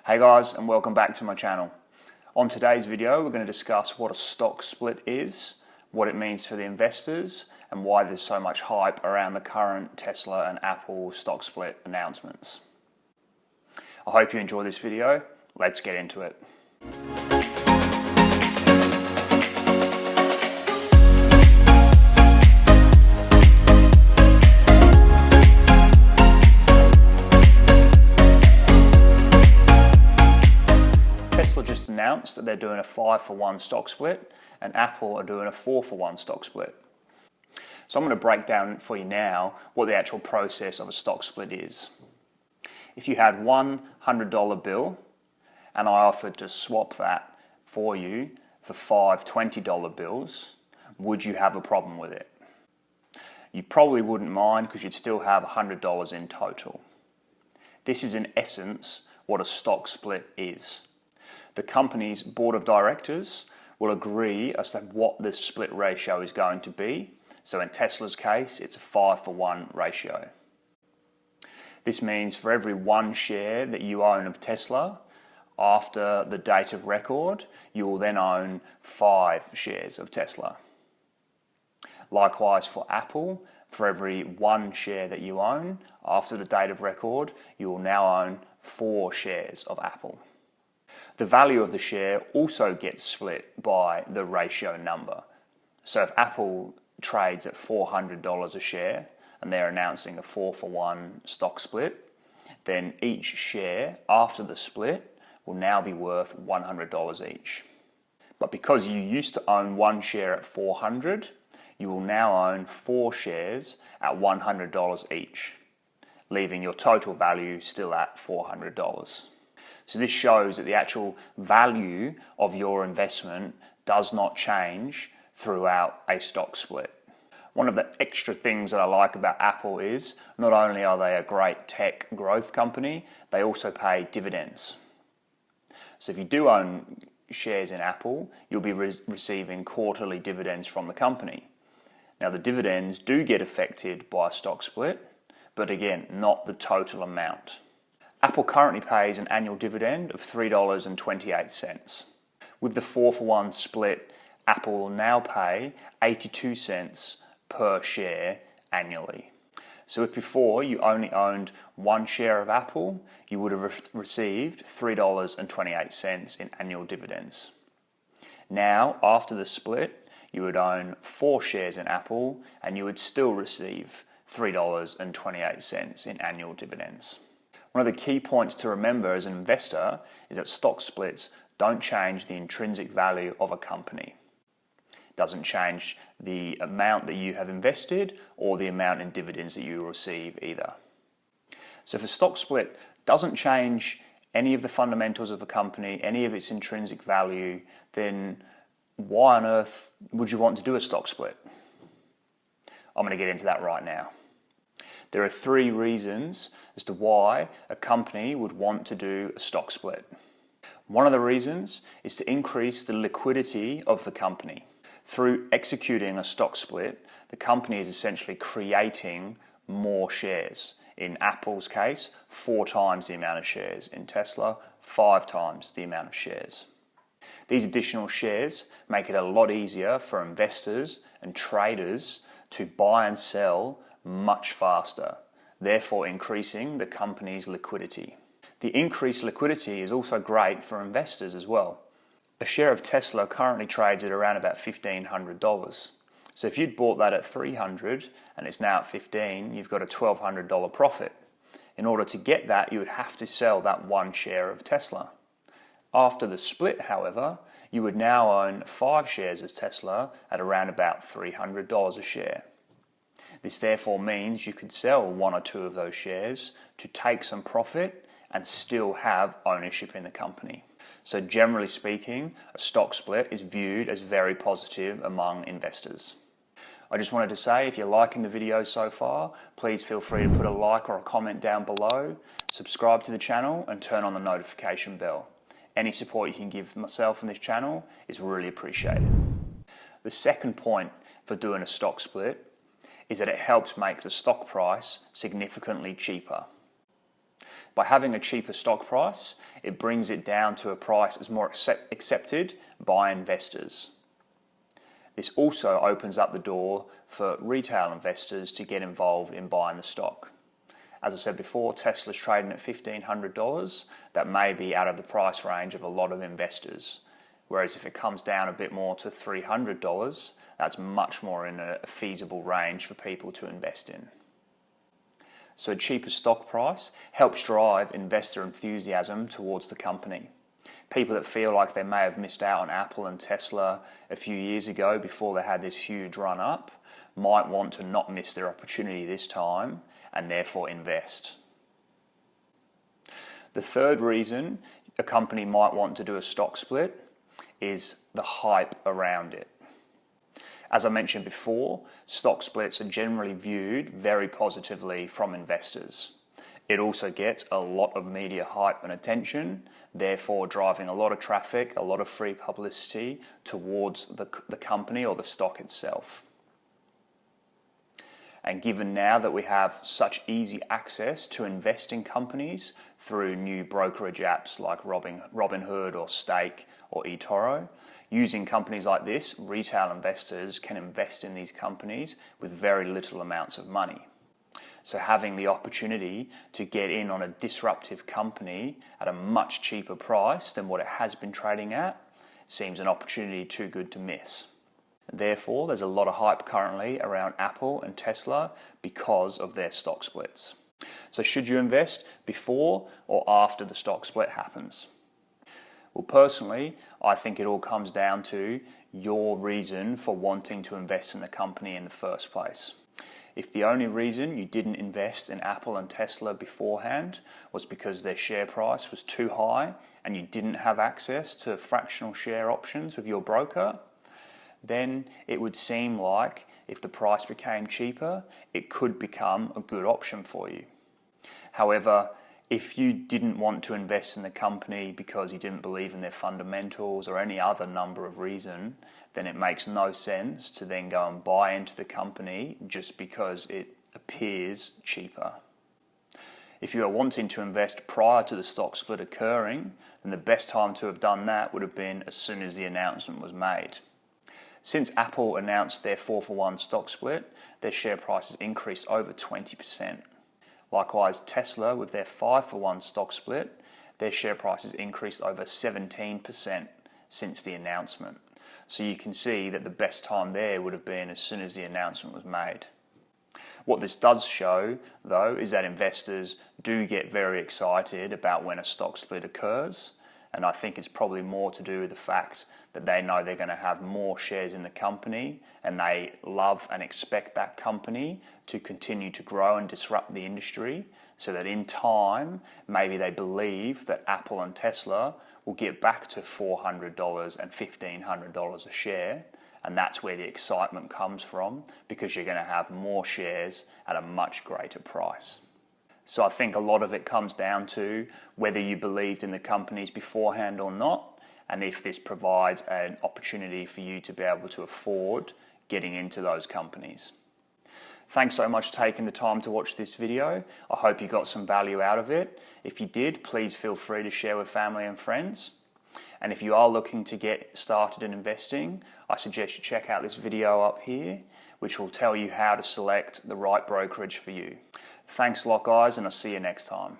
Hey guys, and welcome back to my channel. On today's video, we're going to discuss what a stock split is, what it means for the investors, and why there's so much hype around the current Tesla and Apple stock split announcements. I hope you enjoy this video. Let's get into it. Just announced that they're doing a 5-for-1 stock split, and Apple are doing a 4-for-1 stock split. So I'm going to break down for you now what the actual process of a stock split is. If you had one $100 bill and I offered to swap that for you for 5 $20 bills, would you have a problem with it? You probably wouldn't mind because you'd still have $100 in total. This is in essence what a stock split is. The company's board of directors will agree as to what the split ratio is going to be. So in Tesla's case, it's a 5-for-1 ratio. This means for every one share that you own of Tesla, after the date of record, you will then own 5 shares of Tesla. Likewise for Apple, for every one share that you own, after the date of record, you will now own 4 shares of Apple. The value of the share also gets split by the ratio number. So if Apple trades at $400 a share and they're announcing a 4-for-1 stock split, then each share after the split will now be worth $100 each. But because you used to own one share at $400, you will now own 4 shares at $100 each, leaving your total value still at $400. So this shows that the actual value of your investment does not change throughout a stock split. One of the extra things that I like about Apple is not only are they a great tech growth company, they also pay dividends. So if you do own shares in Apple, you'll be receiving quarterly dividends from the company. Now the dividends do get affected by a stock split, but again, not the total amount. Apple currently pays an annual dividend of $3.28. With the 4-for-1 split, Apple will now pay 82 cents per share annually. So if before you only owned one share of Apple, you would have received $3.28 in annual dividends. Now, after the split, you would own 4 shares in Apple and you would still receive $3.28 in annual dividends. One of the key points to remember as an investor is that stock splits don't change the intrinsic value of a company. It doesn't change the amount that you have invested or the amount in dividends that you receive either. So if a stock split doesn't change any of the fundamentals of a company, any of its intrinsic value, then why on earth would you want to do a stock split? I'm going to get into that right now. There are 3 reasons as to why a company would want to do a stock split. One of the reasons is to increase the liquidity of the company. Through executing a stock split, the company is essentially creating more shares. In Apple's case, 4 times the amount of shares. In Tesla, 5 times the amount of shares. These additional shares make it a lot easier for investors and traders to buy and sell much faster, therefore increasing the company's liquidity. The increased liquidity is also great for investors as well. A share of Tesla currently trades at around about $1,500. So if you'd bought that at $300 and it's now at $15, you've got a $1,200 profit. In order to get that, you would have to sell that one share of Tesla. After the split, however, you would now own 5 shares of Tesla at around about $300 a share. This therefore means you could sell 1 or 2 of those shares to take some profit and still have ownership in the company. So generally speaking, a stock split is viewed as very positive among investors. I just wanted to say, if you're liking the video so far, please feel free to put a like or a comment down below, subscribe to the channel and turn on the notification bell. Any support you can give myself and this channel is really appreciated. The second point for doing a stock split is that it helps make the stock price significantly cheaper. By having a cheaper stock price, it brings it down to a price that's more accepted by investors. This also opens up the door for retail investors to get involved in buying the stock. As I said before, Tesla's trading at $1,500. That may be out of the price range of a lot of investors. Whereas if it comes down a bit more to $300, that's much more in a feasible range for people to invest in. So a cheaper stock price helps drive investor enthusiasm towards the company. People that feel like they may have missed out on Apple and Tesla a few years ago before they had this huge run up might want to not miss their opportunity this time and therefore invest. The third reason a company might want to do a stock split is the hype around it. As I mentioned before, stock splits are generally viewed very positively from investors. It also gets a lot of media hype and attention, therefore driving a lot of traffic, a lot of free publicity towards the company or the stock itself. And given now that we have such easy access to invest in companies through new brokerage apps like Robinhood or Stake or eToro, using companies like this, retail investors can invest in these companies with very little amounts of money. So having the opportunity to get in on a disruptive company at a much cheaper price than what it has been trading at seems an opportunity too good to miss. Therefore, there's a lot of hype currently around Apple and Tesla because of their stock splits. So should you invest before or after the stock split happens? Well, personally, I think it all comes down to your reason for wanting to invest in the company in the first place. If the only reason you didn't invest in Apple and Tesla beforehand was because their share price was too high and you didn't have access to fractional share options with your broker, then it would seem like if the price became cheaper, it could become a good option for you. However, if you didn't want to invest in the company because you didn't believe in their fundamentals or any other number of reasons, then it makes no sense to then go and buy into the company just because it appears cheaper. If you are wanting to invest prior to the stock split occurring, then the best time to have done that would have been as soon as the announcement was made. Since Apple announced their 4-for-1 stock split, their share price has increased over 20%. Likewise, Tesla, with their 5-for-1 stock split, their share price has increased over 17% since the announcement. So you can see that the best time there would have been as soon as the announcement was made. What this does show, though, is that investors do get very excited about when a stock split occurs, and I think it's probably more to do with the fact that they know they're going to have more shares in the company and they love and expect that company to continue to grow and disrupt the industry, so that in time, maybe they believe that Apple and Tesla will get back to $400 and $1,500 a share, and that's where the excitement comes from, because you're going to have more shares at a much greater price. So I think a lot of it comes down to whether you believed in the companies beforehand or not, and if this provides an opportunity for you to be able to afford getting into those companies. Thanks so much for taking the time to watch this video. I hope you got some value out of it. If you did, please feel free to share with family and friends. And if you are looking to get started in investing, I suggest you check out this video up here, which will tell you how to select the right brokerage for you. Thanks a lot, guys, and I'll see you next time.